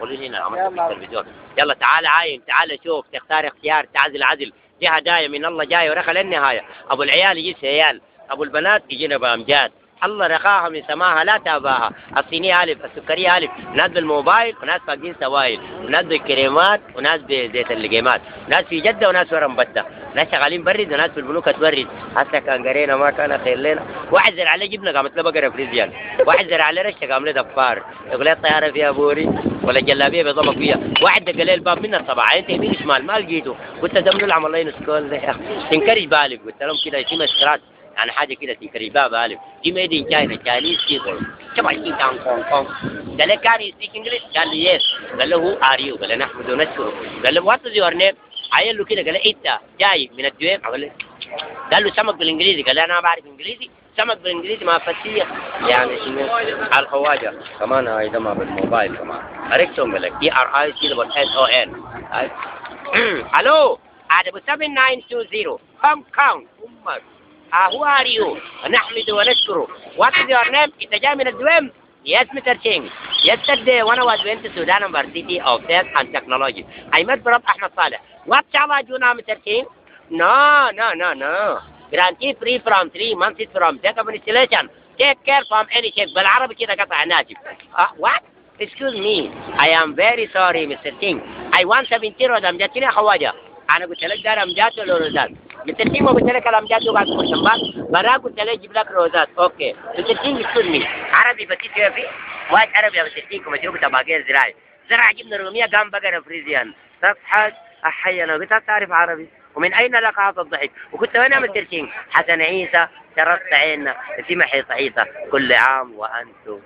تقوليش هنا عملت في التلفزيون. يلا تعال عاين، تعال شوف، تختار اختيار، تعزل عزل، دي هدايا من الله جايه ورخى للنهايه. ابو العيال يجي سيال، ابو البنات يجينا بامجاد. الله رخاها من سماها لا تاباها. الصينية ألف، السكرية ألف، ناس بالموبايل وناس فاقدين سوايل، وناس بالكريمات وناس بزيت اللقيمات، ناس في جدة وناس ورا مبتة، ناس شغالين برد وناس في البنوك تبرد. هسه كان قرينا ما كان خير لنا. واحد زرع عليه جبنة قامت له بقرة فريزيان، واحد زرع عليه رشة قام له دفار، يقول لي الطيارة فيها بوري ولا الجلابية بيضمك فيها. واحد دق لي الباب من الصباح، انت يمين شمال ما لقيته، قلت دم له عمل لي نسكول ده يا اخي تنكرج بالك. قلت لهم كده يتم سكرات يعني حاجه كده تنكرج باب الف دي ميد ان تشاينا تشاينيز بيبل كما يجي كان كون كون. قال لي كان يسبيك انجلش؟ قال لي يس. قال له هو ار يو؟ قال لي نحمد ونشكره. قال له وات از يور نيم؟ عيل له كده قال لي انت جاي من الدويم؟ قال له سمك بالانجليزي. قال لي انا ما بعرف انجليزي. سمك بالانجليزي ما فتيه يعني شنو؟ على الخواجه كمان هاي ما بالموبايل كمان عرفتهم. قال لك دي ار اي سي دبل اس او ان. الو ادب 7920 كم كاونت امك. هو ار يو؟ نحمد ونشكره. وات از يور نيم؟ انت جاي من الدويم؟ Yes, Mr. Ching. Yesterday, when I was went to Sudan University of Science and Technology, I met Prof. Ahmed Saleh. What shall I do now, Mr. Ching? No. Grantee free from 3 months from death of installation. Take care from any check. بالعربي كده قطع ناجب. What? Excuse me. I am very sorry, Mr. Ching. I want 70 رودم جاتني خواجه. أنا قلت لك دار أمجاد ولا روزات؟ Mr. Ching ما قلت لك الأمجاد وقعد كوشنبات. برا قلت لك جيب لك روزات. أوكي. Mr. Ching excuse me. عربي بكيت في واحد عربي يا Mr. Ching ومشروب تباقير زراعي. زرع جبنة رومية قام بقرة فريزيان. تضحك أحيانا قلت تعرف عربي. ومن أين لك هذا الضحك؟ وكنت وين يا Mr. Ching؟ حسن عيسى شرفت عيننا في محيط عيسى. كل عام وأنتم